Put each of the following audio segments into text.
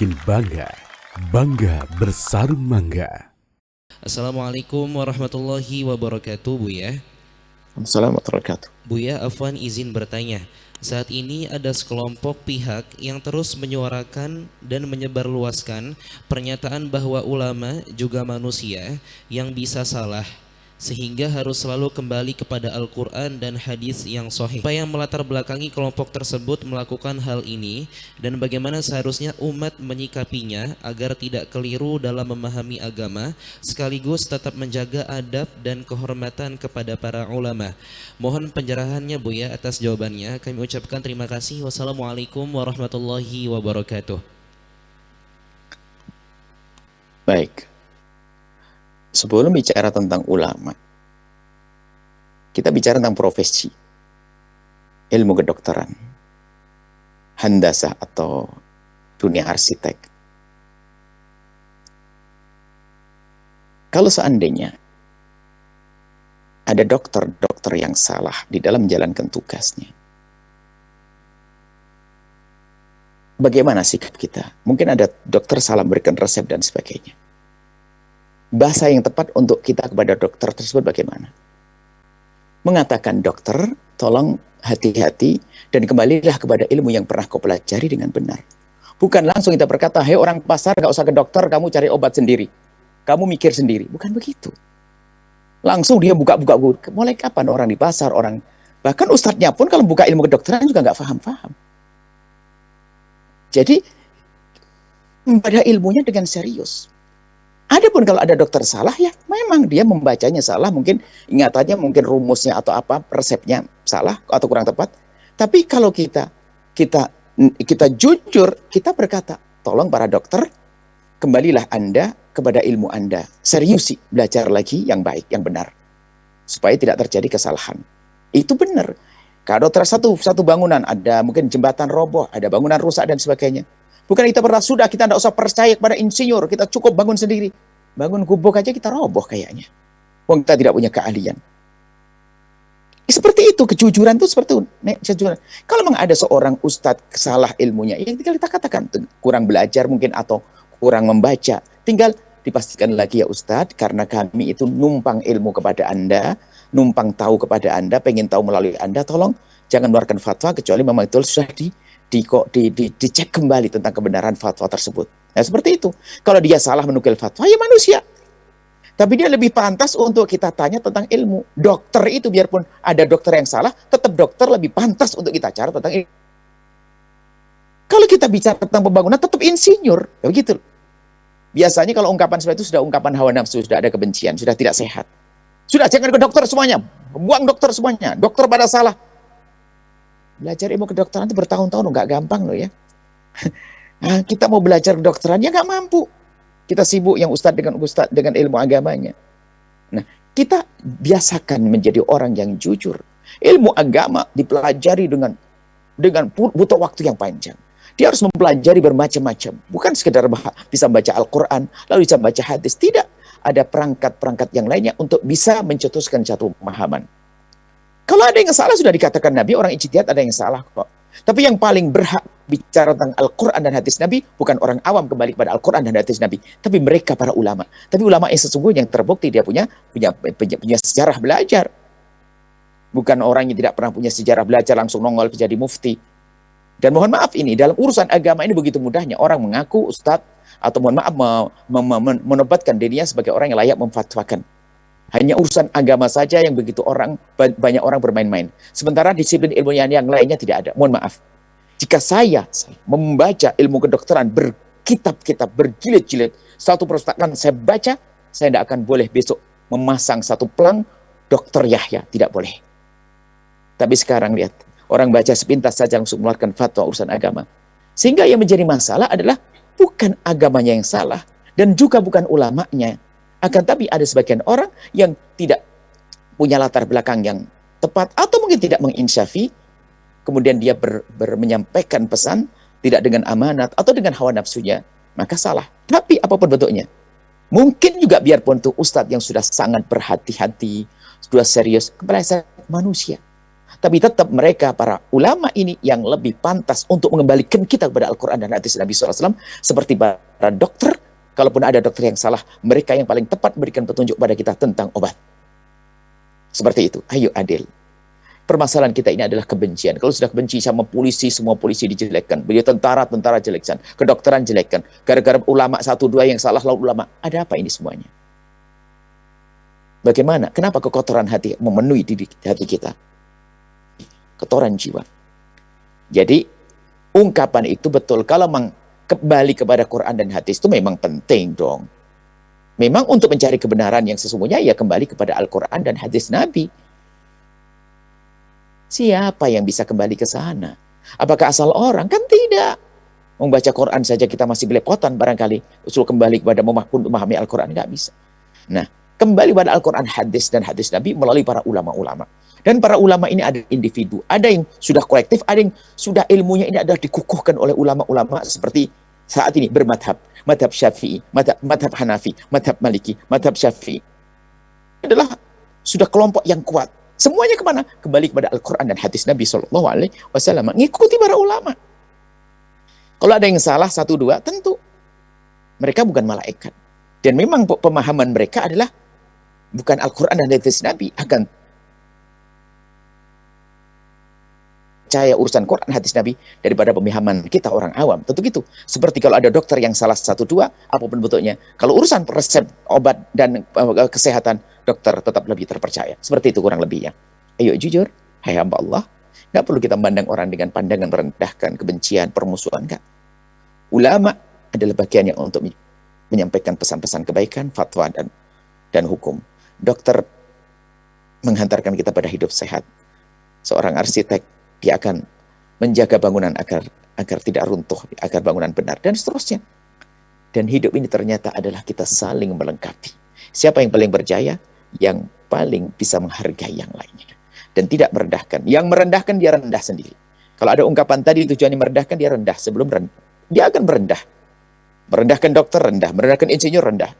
bikin bangga. Bangga bersarung mangga. Assalamualaikum warahmatullahi wabarakatuh, Buya. Assalamualaikum warahmatullahi wabarakatuh. Buya, Afwan izin bertanya. Saat ini ada sekelompok pihak yang terus menyuarakan dan menyebarluaskan pernyataan bahwa ulama juga manusia yang bisa salah, sehingga harus selalu kembali kepada Al-Quran dan hadis yang sahih. Apa yang melatar belakangi kelompok tersebut melakukan hal ini dan bagaimana seharusnya umat menyikapinya agar tidak keliru dalam memahami agama sekaligus tetap menjaga adab dan kehormatan kepada para ulama. Mohon pencerahannya, Buya, atas jawabannya. Kami ucapkan terima kasih. Wassalamualaikum warahmatullahi wabarakatuh. Baik. Sebelum bicara tentang ulama, kita bicara tentang profesi, ilmu kedokteran, handasah atau dunia arsitek. Kalau seandainya ada dokter-dokter yang salah di dalam menjalankan tugasnya, bagaimana sikap kita? Mungkin ada dokter salah memberikan resep dan sebagainya. Bahasa yang tepat untuk kita kepada dokter tersebut bagaimana? Mengatakan, dokter, tolong hati-hati dan kembalilah kepada ilmu yang pernah kau pelajari dengan benar. Bukan langsung kita berkata, hei orang pasar, gak usah ke dokter, kamu cari obat sendiri. Kamu mikir sendiri. Bukan begitu. Langsung dia buka-buka. Mulai kapan orang di pasar, bahkan ustadznya pun kalau buka ilmu kedokteran juga gak paham-paham. Jadi, pada ilmunya dengan serius. Adapun kalau ada dokter salah, ya memang dia membacanya salah, mungkin ingatannya, mungkin rumusnya atau apa, resepnya salah atau kurang tepat. Tapi kalau kita jujur, kita berkata, tolong para dokter, kembalilah Anda kepada ilmu Anda. Seriusi, belajar lagi yang baik, yang benar. Supaya tidak terjadi kesalahan. Itu benar. Kalau dokter satu bangunan, ada mungkin jembatan roboh, ada bangunan rusak dan sebagainya. Bukan kita kita tidak usah percaya kepada insinyur, kita cukup bangun sendiri. Bangun gubuk aja kita roboh kayaknya. Wong kita tidak punya keahlian. Seperti itu, kejujuran itu seperti itu. Kalau memang ada seorang ustadz salah ilmunya, ya tinggal kita katakan, kurang belajar mungkin atau kurang membaca. Tinggal dipastikan lagi, ya ustadz, karena kami itu numpang ilmu kepada Anda, numpang tahu kepada Anda, pengen tahu melalui Anda, tolong jangan mengeluarkan fatwa kecuali memang itu sudah dicek kembali tentang kebenaran fatwa tersebut. Nah, seperti itu. Kalau dia salah menukil fatwa, ya manusia. Tapi dia lebih pantas untuk kita tanya tentang ilmu. Dokter itu, biarpun ada dokter yang salah, tetap dokter lebih pantas untuk kita cari tentang ilmu. Kalau kita bicara tentang pembangunan, tetap insinyur. Ya begitu. Biasanya kalau ungkapan seperti itu sudah ungkapan hawa nafsu, sudah ada kebencian, sudah tidak sehat. Sudah, jangan ke dokter semuanya. Buang dokter semuanya. Dokter pada salah. Belajar ilmu kedokteran itu bertahun-tahun, nggak gampang loh ya. Nah, kita mau belajar kedokteran, ya nggak mampu. Kita sibuk yang ustadz dengan ilmu agamanya. Nah, kita biasakan menjadi orang yang jujur. Ilmu agama dipelajari dengan butuh waktu yang panjang. Dia harus mempelajari bermacam-macam. Bukan sekedar bisa membaca Al-Quran, lalu bisa membaca hadis. Tidak. Ada perangkat-perangkat yang lainnya untuk bisa mencetuskan satu pemahaman. Kalau ada yang salah, sudah dikatakan Nabi, orang ijtihad ada yang salah kok. Tapi yang paling berhak bicara tentang Al-Quran dan hadis Nabi, bukan orang awam kembali kepada Al-Quran dan hadis Nabi, tapi mereka para ulama. Tapi ulama yang sesungguhnya yang terbukti dia punya sejarah belajar. Bukan orang yang tidak pernah punya sejarah belajar langsung nongol menjadi mufti. Dan mohon maaf, ini dalam urusan agama ini begitu mudahnya orang mengaku ustadz atau mohon maaf menobatkan dirinya sebagai orang yang layak memfatwakan. Hanya urusan agama saja yang begitu banyak orang bermain-main. Sementara disiplin ilmu yang lainnya tidak ada. Mohon maaf. Jika saya membaca ilmu kedokteran berkitab-kitab, berjilid-jilid, satu perpustakaan saya baca, saya tidak akan boleh besok memasang satu pelang Dokter Yahya. Tidak boleh. Tapi sekarang lihat, orang baca sepintas saja langsung mengeluarkan fatwa urusan agama. Sehingga yang menjadi masalah adalah bukan agamanya yang salah dan juga bukan ulamanya. Akan tapi ada sebagian orang yang tidak punya latar belakang yang tepat atau mungkin tidak menginsyafi, kemudian dia menyampaikan pesan tidak dengan amanat atau dengan hawa nafsunya, maka salah. Tapi apapun bentuknya, mungkin juga biarpun itu ustadz yang sudah sangat berhati-hati, sudah serius, kepala manusia. Tapi tetap mereka, para ulama ini yang lebih pantas untuk mengembalikan kita kepada Al-Quran dan hadis Nabi SAW. Seperti para dokter, kalaupun ada dokter yang salah, mereka yang paling tepat memberikan petunjuk pada kita tentang obat. Seperti itu. Ayo adil. Permasalahan kita ini adalah kebencian. Kalau sudah benci sama polisi, semua polisi dijelekkan. Beliau tentara jelekkan. Kedokteran jelekkan. Gara-gara ulama 1-2 yang salah, lalu ulama. Ada apa ini semuanya? Bagaimana? Kenapa kekotoran hati memenuhi diri hati kita? Kotoran jiwa. Jadi, ungkapan itu betul. Kalau kembali kepada Quran dan hadis itu memang penting dong. Memang untuk mencari kebenaran yang sesungguhnya, ya kembali kepada Al-Quran dan hadis Nabi. Siapa yang bisa kembali ke sana? Apakah asal orang? Kan tidak. Membaca Quran saja kita masih belepotan barangkali. Usul kembali kepada memahami Al-Quran, nggak bisa. Nah, kembali pada Al-Quran, hadis dan hadis Nabi melalui para ulama-ulama. Dan para ulama ini ada individu. Ada yang sudah kolektif, ada yang sudah ilmunya ini adalah dikukuhkan oleh ulama-ulama seperti saat ini bermadhab. Madhab Syafi'i, madhab Hanafi, madhab Maliki, madhab Syafi'i. Adalah sudah kelompok yang kuat. Semuanya kemana? Kembali kepada Al-Quran dan hadis Nabi SAW. Ngikuti para ulama. Kalau ada yang salah 1-2, tentu mereka bukan malaikat. Dan memang pemahaman mereka adalah bukan Al-Quran dan hadis Nabi, akan percaya urusan Quran hadis Nabi daripada pemahaman kita orang awam. Tentu gitu. Seperti kalau ada dokter yang salah 1-2, apapun bentuknya. Kalau urusan resep obat dan kesehatan, dokter tetap lebih terpercaya. Seperti itu kurang lebihnya. Ayo jujur, hai hamba Allah. Nggak perlu kita memandang orang dengan pandangan merendahkan, kebencian, permusuhan. Enggak. Ulama adalah bagian yang untuk menyampaikan pesan-pesan kebaikan, fatwa, dan hukum. Dokter menghantarkan kita pada hidup sehat. Seorang arsitek, dia akan menjaga bangunan agar tidak runtuh, agar bangunan benar, dan seterusnya. Dan hidup ini ternyata adalah kita saling melengkapi. Siapa yang paling berjaya? Yang paling bisa menghargai yang lainnya. Dan tidak merendahkan. Yang merendahkan, dia rendah sendiri. Kalau ada ungkapan tadi tujuannya merendahkan, dia rendah. Sebelum rendah, dia akan merendah. Merendahkan dokter, rendah. Merendahkan insinyur, rendah.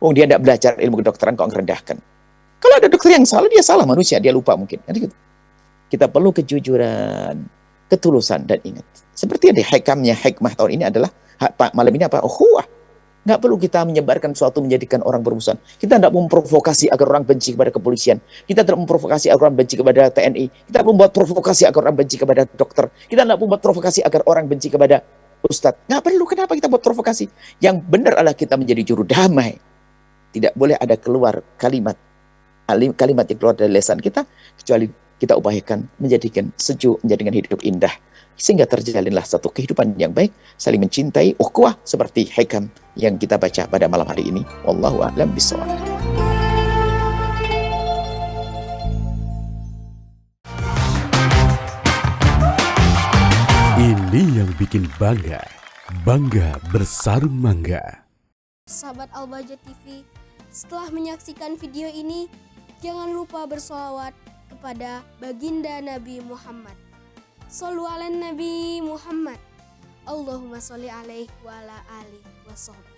Oh, dia tidak belajar ilmu kedokteran, kok merendahkan. Kalau ada dokter yang salah, dia salah manusia, dia lupa mungkin. Nanti gitu. Kita perlu kejujuran, ketulusan, dan ingat. Seperti ada hikmah tahun ini adalah, malam ini apa? Ukhuwah. Nggak perlu kita menyebarkan sesuatu menjadikan orang bermusuhan. Kita tidak memprovokasi agar orang benci kepada kepolisian. Kita tidak memprovokasi agar orang benci kepada TNI. Kita tidak membuat provokasi agar orang benci kepada dokter. Kita tidak membuat provokasi agar orang benci kepada ustadz. Nggak perlu. Kenapa kita buat provokasi? Yang benar adalah kita menjadi juru damai. Tidak boleh ada keluar kalimat yang keluar dari lisan kita, kecuali kita upayakan menjadikan sejuk, menjadikan hidup indah. Sehingga terjalinlah satu kehidupan yang baik, saling mencintai, ukhuwah, seperti hikam yang kita baca pada malam hari ini. Wallahu a'lam bishawab. Ini yang bikin bangga. Bangga bersarung mangga. Sahabat Al-Bahjah TV, setelah menyaksikan video ini, jangan lupa bersolawat kepada baginda Nabi Muhammad. Shollu ala Nabi Muhammad. Allahumma sholli alaihi wa ala alihi wa sahbihi.